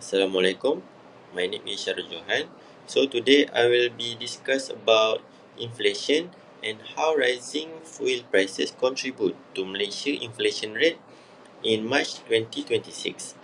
Assalamualaikum. My name is Syarul Johan. So today I will be discuss about inflation and how rising fuel prices contribute to Malaysia inflation rate in March 2026.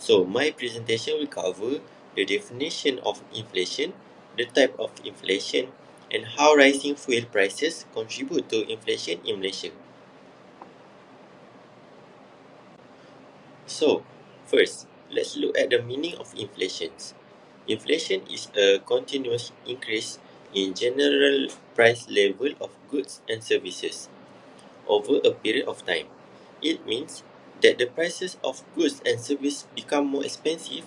So my presentation will cover the definition of inflation, the type of inflation, and how rising fuel prices contribute to inflation in Malaysia. So, first, let's look at the meaning of inflation. Inflation is a continuous increase in general price level of goods and services over a period of time. It means that the prices of goods and services become more expensive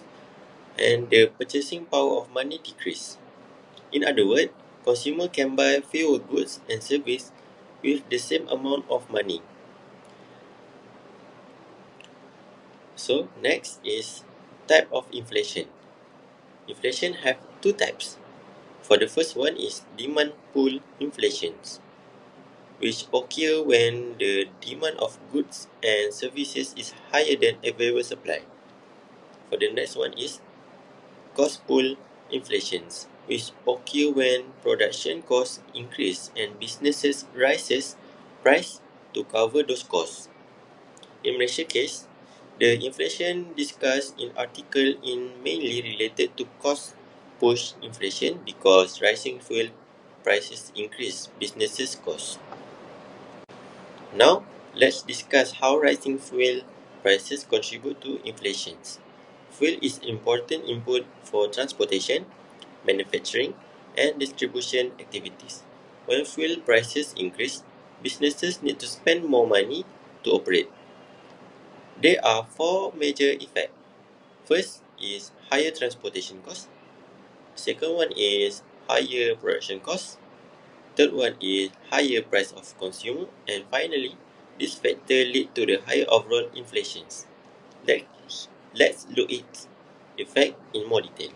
and the purchasing power of money decrease. In other words, consumer can buy fewer goods and services with the same amount of money. So, next is type of inflation. Inflation have two types. For the first one is demand pull inflations, which occur when the demand of goods and services is higher than available supply. For the next one is cost pull inflations, which occur when production costs increase and businesses raises price to cover those costs. In Malaysia case, the inflation discussed in article in mainly related to cost push inflation because rising fuel prices increase businesses' costs. Now, let's discuss how rising fuel prices contribute to inflation. Fuel is important input for transportation, manufacturing, and distribution activities. When fuel prices increase, businesses need to spend more money to operate. There are four major effects. First is higher transportation cost. Second one is higher production cost. Third one is higher price of consumer. And finally, this factor lead to the higher overall inflations. Let's look at effect in more detail.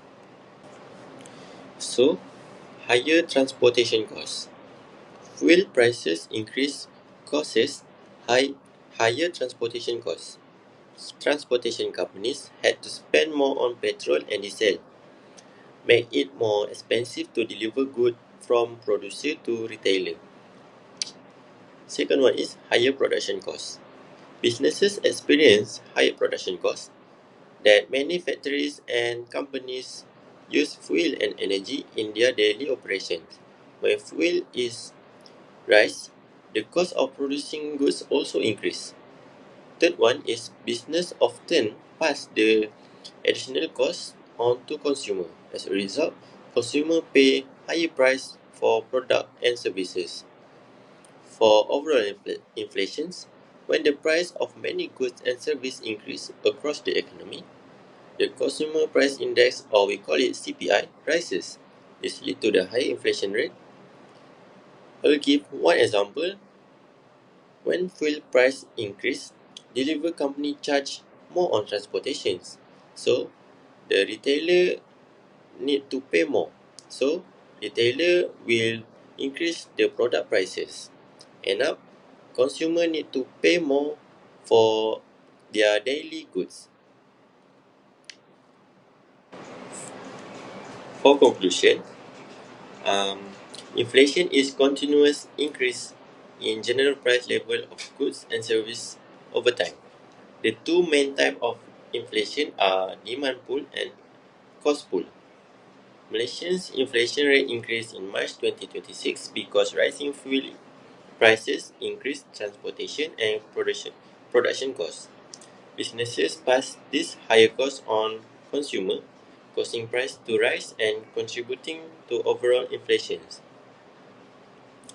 So, higher transportation costs. Fuel prices increase causes higher transportation costs. Transportation companies had to spend more on petrol and diesel, make it more expensive to deliver goods from producer to retailer. Second one is higher production costs. Businesses experience higher production costs that many factories and companies use fuel and energy in their daily operations. When fuel is rise, the cost of producing goods also increase. Third one is business often pass the additional cost on to consumer. As a result, consumer pay higher price for product and services. For overall inflations, when the price of many goods and services increase across the economy, the consumer price index, or we call it CPI, rises. This lead to the high inflation rate. I will give one example. When fuel price increase, delivery company charge more on transportations. So, the retailer need to pay more. So, retailer will increase the product prices. End up, consumer need to pay more for their daily goods. For conclusion, inflation is continuous increase in general price level of goods and service over time. The two main types of inflation are demand pull and cost pull. Malaysia's inflation rate increased in March 2026 because rising fuel prices increased transportation and production costs. Businesses pass this higher cost on consumer, causing price to rise and contributing to overall inflation.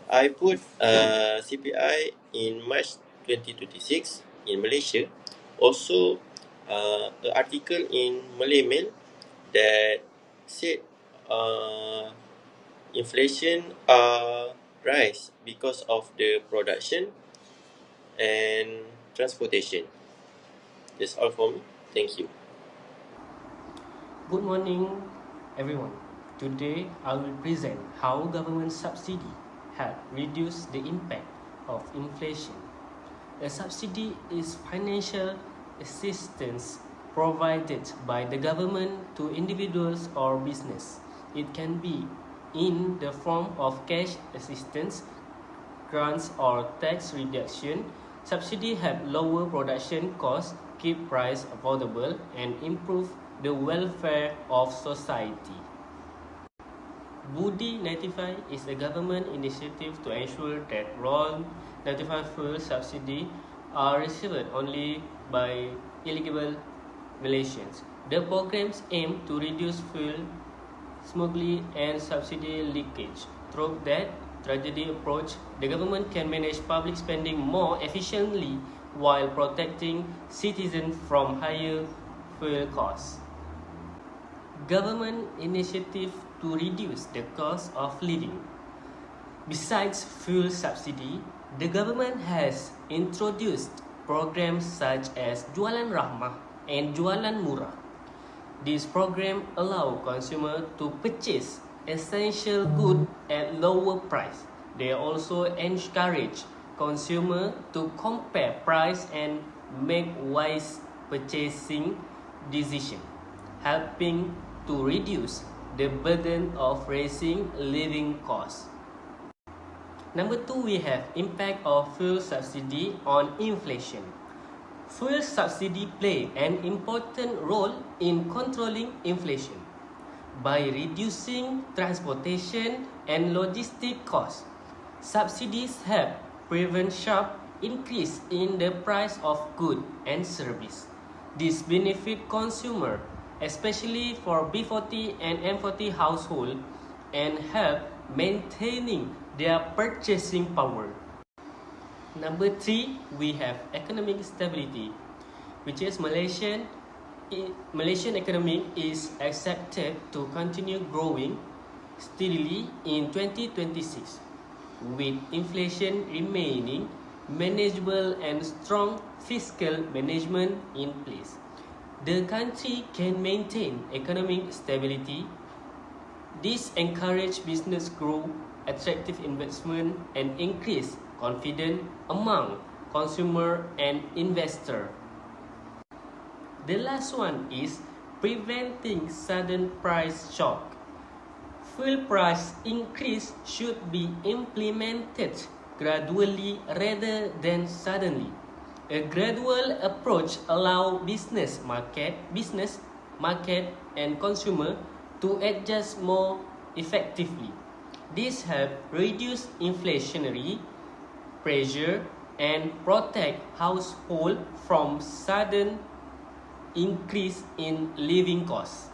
I put CPI in March 2026 in Malaysia. Also, an article in Malay Mail that said inflation rise because of the production and transportation. That's all for me. Thank you. Good morning, everyone. Today, I will present how government subsidy help reduce the impact of inflation. A subsidy is financial assistance provided by the government to individuals or business. It can be in the form of cash assistance, grants or tax reduction. Subsidy help lower production costs, keep price affordable, and improve the welfare of society. Budi 95 is a government initiative to ensure that RON 95 fuel subsidy are received only by eligible Malaysians. The programs aim to reduce fuel smuggling and subsidy leakage. Through that strategy approach, the government can manage public spending more efficiently while protecting citizens from higher fuel costs. Government initiative to reduce the cost of living. Besides fuel subsidy, the government has introduced programs such as Jualan Rahmah and Jualan Murah. These programs allow consumers to purchase essential goods at lower price. They also encourage consumers to compare price and make wise purchasing decisions, helping to reduce the burden of raising living costs. Number 2, we have impact of fuel subsidy on inflation. Fuel subsidy play an important role in controlling inflation. By reducing transportation and logistic costs, subsidies help prevent sharp increase in the price of goods and service. This benefit consumer, especially for B40 and M40 household, and help maintaining their purchasing power. Number 3, we have economic stability, which is Malaysian economy is expected to continue growing steadily in 2026, with inflation remaining manageable and strong fiscal management in place. The country can maintain economic stability. This encourages business growth, attractive investment, and increase confidence among consumer and investor. The last one is preventing sudden price shock. Fuel price increase should be implemented gradually rather than suddenly. A gradual approach allows business market, and consumer to adjust more effectively. This helps reduce inflationary pressure and protect households from sudden increase in living costs.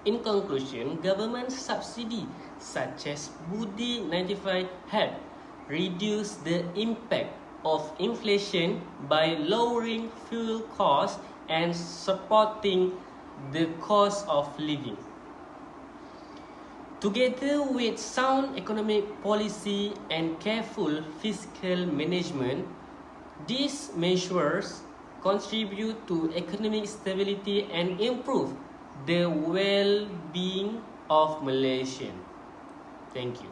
In conclusion, government subsidy such as Budi 95 help reduce the impact of inflation by lowering fuel costs and supporting the cost of living. Together with sound economic policy and careful fiscal management, these measures contribute to economic stability and improve the well-being of Malaysians. Thank you.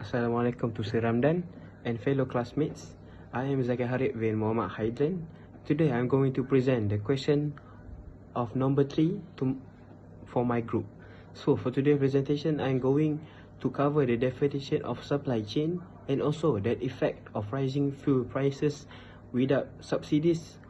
Assalamualaikum to Sir Ramdan and fellow classmates. I am Zaki Harib bin Muhammad Haidran. Today I am going to present the question of number 3 for my group. So for today's presentation, I am going to cover the definition of supply chain and also the effect of rising fuel prices without subsidies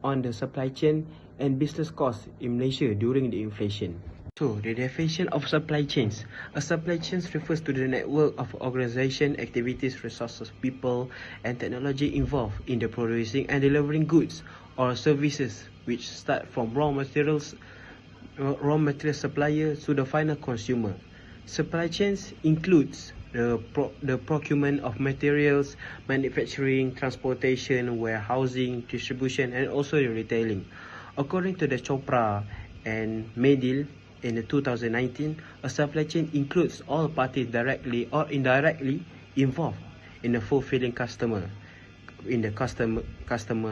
on the supply chain and business costs in Malaysia during the inflation. So, the definition of supply chains. A supply chain refers to the network of organization, activities, resources, people, and technology involved in the producing and delivering goods or services which start from raw material supplier to the final consumer. Supply chains includes the procurement of materials, manufacturing, transportation, warehousing, distribution, and also the retailing. According to the Chopra and Medill, in 2019, a supply chain includes all parties directly or indirectly involved in the fulfilling customer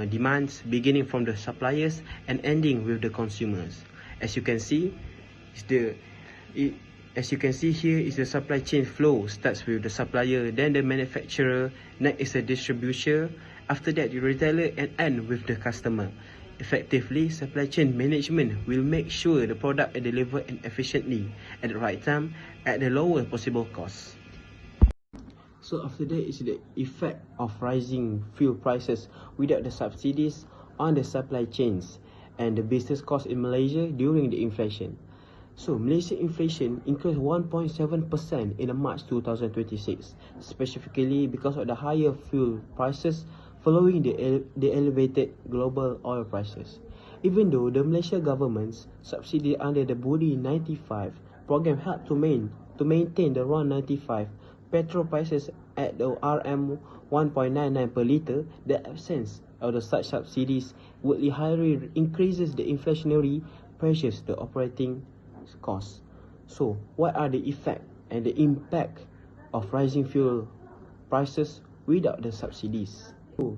demands, beginning from the suppliers and ending with the consumers. As you can see, here is the supply chain flow. Starts with the supplier, then the manufacturer, next is the distributor, After that, the retailer and end with the customer. Effectively, supply chain management will make sure the product is delivered efficiently at the right time at the lowest possible cost. So after that is the effect of rising fuel prices without the subsidies on the supply chains and the business cost in Malaysia during the inflation. So Malaysia inflation increased 1.7% in March 2026, specifically because of the higher fuel prices following the elevated global oil prices. Even though the Malaysia government's subsidy under the Budi 95 program helped to maintain the RON 95 petrol prices at the RM 1.99 per litre, the absence of the such subsidies would highly increases the inflationary pressures the operating costs. So, what are the effect and the impact of rising fuel prices without the subsidies? So,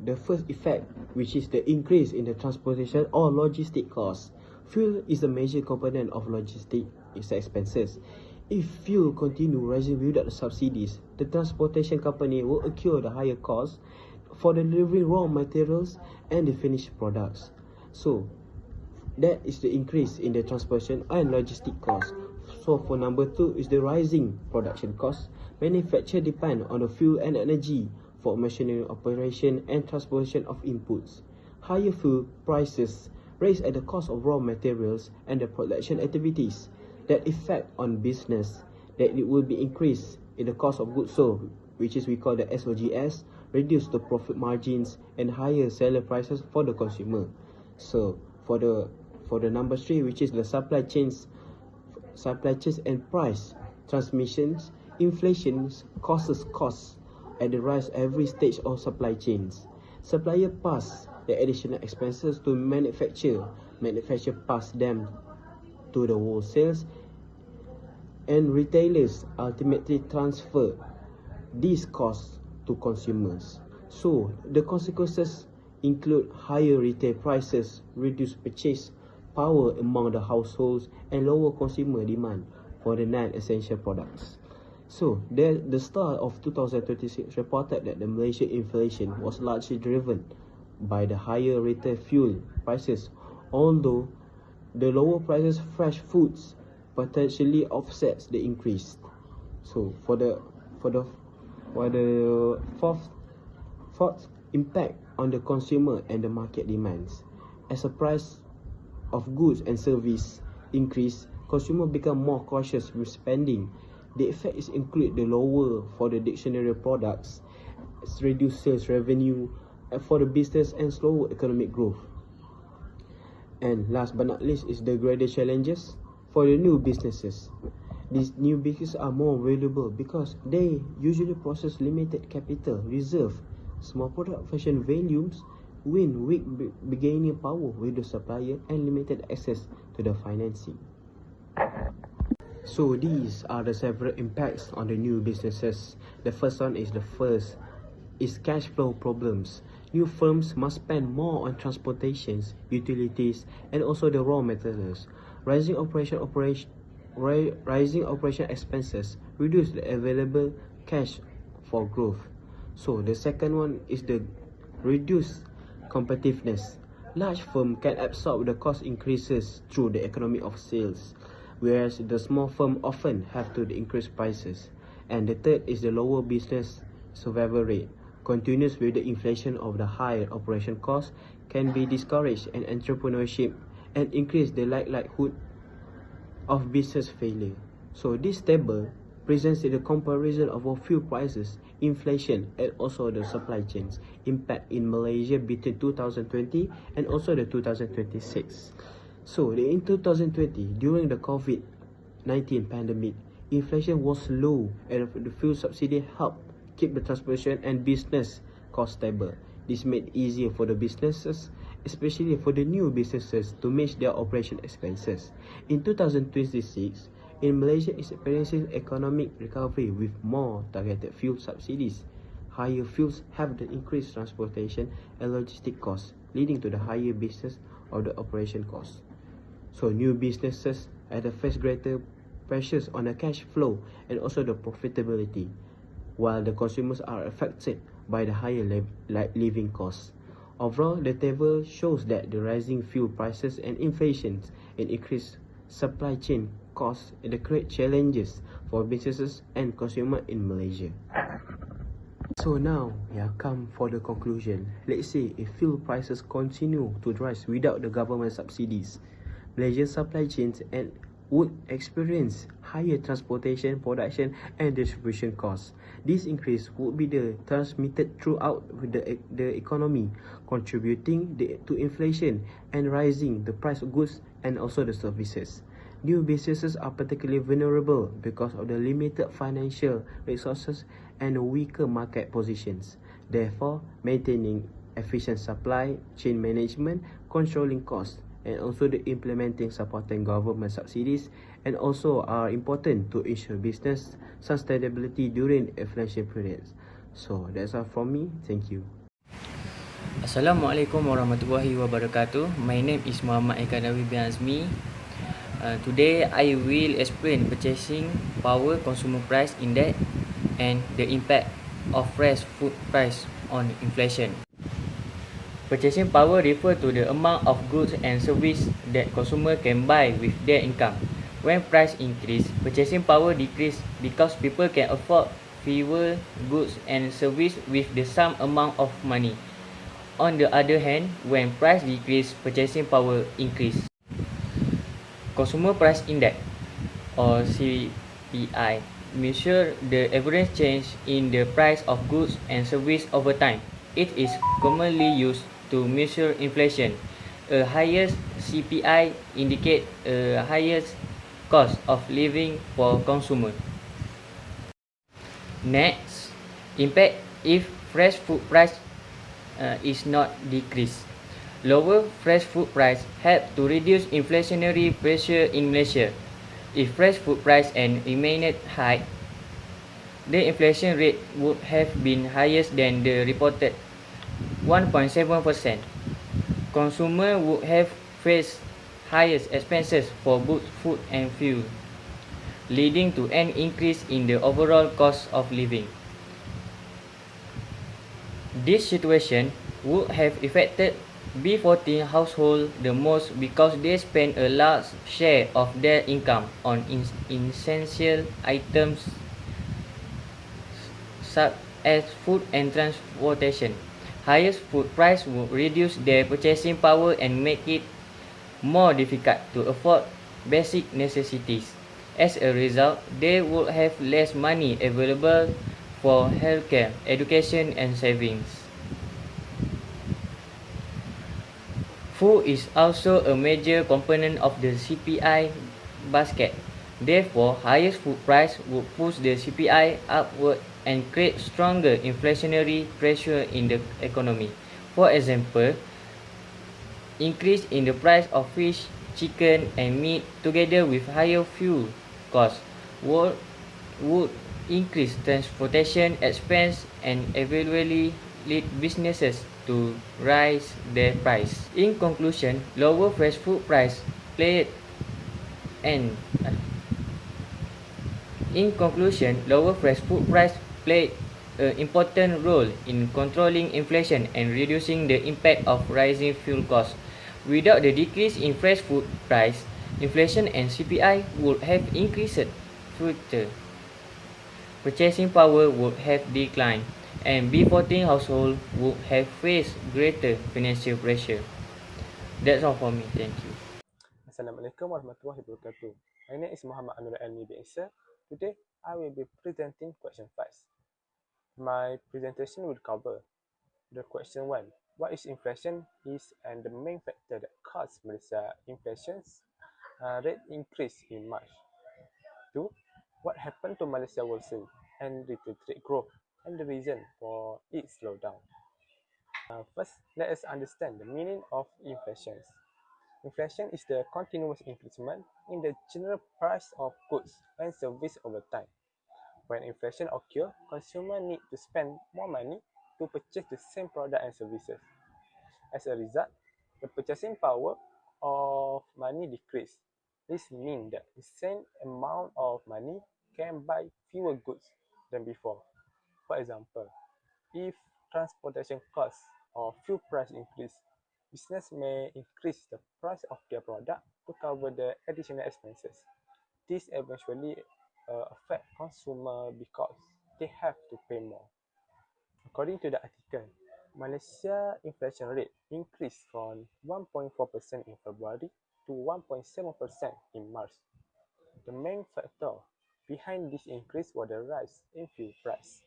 the first effect, which is the increase in the transportation or logistic costs. Fuel is a major component of logistic expenses. If fuel continue rising without the subsidies, the transportation company will incur the higher costs for delivering raw materials and the finished products. So, that is the increase in the transportation and logistic costs. So, for number 2 is the rising production costs. Manufacture depend on the fuel and energy for machinery operation and transportation of inputs. Higher fuel prices raise at the cost of raw materials and the production activities. That effect on business, that it will be increased in the cost of goods sold, which is we call the SOGS, reduce the profit margins and higher seller prices for the consumer. So for the number 3, which is the supply chains and price transmissions, inflation causes costs at the rise every stage of supply chains. Supplier pass the additional expenses to manufacturer pass them to the wholesales, and retailers ultimately transfer these costs to consumers. So the consequences include higher retail prices, reduced purchase power among the households, and lower consumer demand for the non-essential products. So the start of 2026 reported that the Malaysian inflation was largely driven by the higher retail fuel prices, although the lower prices of fresh foods potentially offsets the increase. So for the fourth impact on the consumer and the market demands. As the price of goods and service increase, consumer become more cautious with spending. The effects include the lower for the dictionary products, reduced sales revenue for the business, and slower economic growth. And last but not least is the greater challenges for the new businesses. These new businesses are more valuable because they usually process limited capital reserve, small production volumes, weak bargaining power with the supplier, and limited access to the financing. So these are the several impacts on the new businesses. The first one is cash flow problems. New firms must spend more on transportations, utilities, and also the raw materials. Rising operation expenses reduce the available cash for growth. So the second one is the reduced competitiveness. Large firms can absorb the cost increases through the economy of sales, whereas the small firm often have to increase prices. And the third is the lower business survival rate. Continuous with the inflation of the higher operation costs can be discouraged in entrepreneurship and increase the likelihood of business failure. So this table presents the comparison of our fuel prices, inflation, and also the supply chains impact in Malaysia between 2020 and also the 2026. So in 2020, during the COVID-19 pandemic, inflation was low and the fuel subsidy helped keep the transportation and business cost stable. This made it easier for the businesses, especially for the new businesses, to manage their operation expenses. In 2026, in Malaysia is experiencing economic recovery with more targeted fuel subsidies. Higher fuels have the increased transportation and logistic costs, leading to the higher business or the operation costs. So new businesses have to face greater pressures on the cash flow and also the profitability, while the consumers are affected by the higher living costs. Overall, the table shows that the rising fuel prices and inflation and increased supply chain costs and create challenges for businesses and consumers in Malaysia. So now, come for the conclusion. Let's say if fuel prices continue to rise without the government subsidies, Malaysia's supply chains and would experience higher transportation, production and distribution costs. This increase would be transmitted throughout the economy, contributing to inflation and rising the price of goods and also the services. New businesses are particularly vulnerable because of the limited financial resources and weaker market positions. Therefore, maintaining efficient supply chain management, controlling costs, and also the implementing supporting government subsidies and also are important to ensure business sustainability during inflation periods. So that's all from me. Thank you. Assalamualaikum warahmatullahi wabarakatuh. My name is Muhammad Ekadawi bin Azmi. Today I will explain purchasing power consumer price index and the impact of fresh food price on inflation. Purchasing power refer to the amount of goods and service that consumer can buy with their income. When price increase, purchasing power decrease because people can afford fewer goods and service with the same amount of money. On the other hand, when price decrease, purchasing power increase. Consumer Price Index or CPI measure the average change in the price of goods and service over time. It is commonly used to measure inflation. A higher CPI indicate a higher cost of living for consumer. Next, impact if fresh food price is not decreased. Lower fresh food price help to reduce inflationary pressure in Malaysia. If fresh food price and remained high, the inflation rate would have been higher than the reported 1.7%. Consumer would have faced higher expenses for both food and fuel, leading to an increase in the overall cost of living. This situation would have affected B14 households the most because they spend a large share of their income on essential items such as food and transportation. Higher food price would reduce their purchasing power and make it more difficult to afford basic necessities. As a result, they would have less money available for healthcare, education and savings. Food is also a major component of the CPI basket. Therefore, higher food price would push the CPI upward and create stronger inflationary pressure in the economy. For example, increase in the price of fish, chicken and meat together with higher fuel costs would increase transportation expense and eventually lead businesses to raise their price. In conclusion, lower fresh food price played an important role in controlling inflation and reducing the impact of rising fuel costs. Without the decrease in fresh food price, inflation and CPI would have increased further. Purchasing power would have declined, and B14 households would have faced greater financial pressure. That's all for me. Thank you. Assalamualaikum warahmatullahi wabarakatuh. My name is Muhammad Anur Elmi bin Isa. Today, I will be presenting question 5. My presentation will cover the question 1. What is inflation is and the main factor that caused Malaysia inflation's rate increase in March. 2. What happened to Malaysia wholesale and retail trade growth and the reason for its slowdown. First, let us understand the meaning of inflation. Inflation is the continuous increment in the general price of goods and services over time. When inflation occurs, consumers need to spend more money to purchase the same product and services. As a result, the purchasing power of money decreases. This means that the same amount of money can buy fewer goods than before. For example, if transportation costs or fuel price increase, business may increase the price of their product to cover the additional expenses. This eventually affect consumer because they have to pay more. According to the article, Malaysia inflation rate increased from 1.4% in February to 1.7% in March. The main factor behind this increase was the rise in fuel price.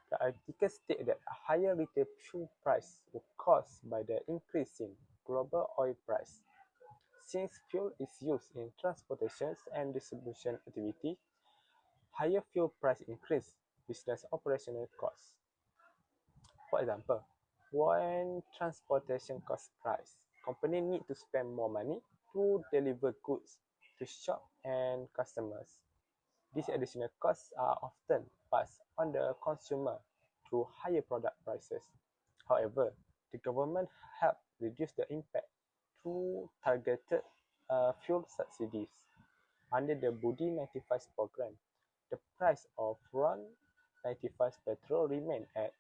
The article states that a higher retail fuel price was caused by the increase in global oil price. Since fuel is used in transportation and distribution activity, higher fuel price increase business operational costs. For example, when transportation costs rise, companies need to spend more money to deliver goods to shop and customers. These additional costs are often passed on the consumer through higher product prices. However, the government helped reduce the impact through targeted fuel subsidies. Under the Budi 95 program, the price of RON 95 petrol remained at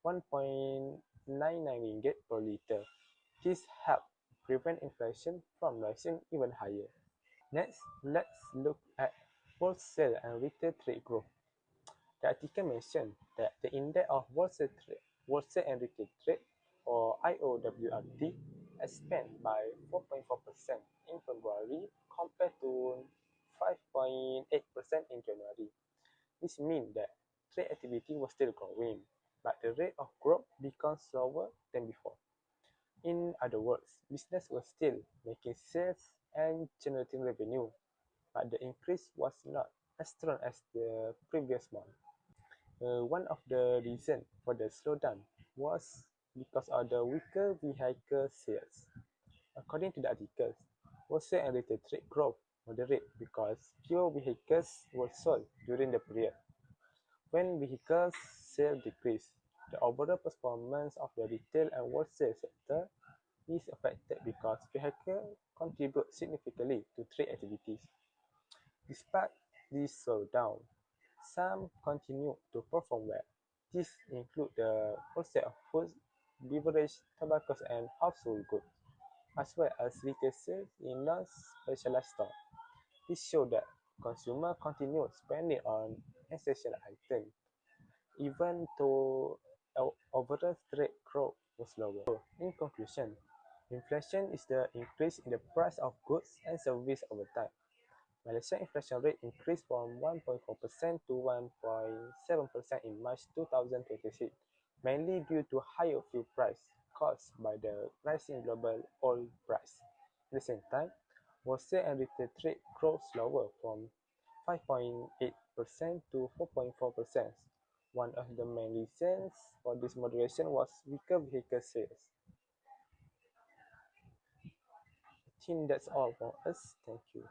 1.99 ringgit per litre. This helped prevent inflation from rising even higher. Next, let's look at wholesale and retail trade growth. The article mentioned that the index of wholesale and retail trade, or IOWRT, expanded by 4.4% in February compared to 5.8% in January. This means that trade activity was still growing, but the rate of growth becomes slower than before. In other words, business was still making sales and generating revenue, but the increase was not as strong as the previous month. One of the reasons for the slowdown was because of the weaker vehicle sales. According to the articles, wholesale and retail trade growth moderate because fewer vehicles were sold during the period. When vehicle sales decrease, the overall performance of the retail and wholesale sector is affected because vehicles contribute significantly to trade activities. Despite this slowdown, some continue to perform well. These include the wholesale of food, beverage, tobacco, and household goods, as well as retail sales in non-specialized stores. This shows that consumers continue spending on essential items, even though overall trade growth was lower. In conclusion, inflation is the increase in the price of goods and services over time. Malaysia inflation rate increased from 1.4% to 1.7% in March 2026, mainly due to higher fuel price caused by the rising global oil price. At the same time, wholesale and retail trade grew slower from 5.8% to 4.4%. One of the main reasons for this moderation was weaker vehicle sales. I think that's all for us. Thank you.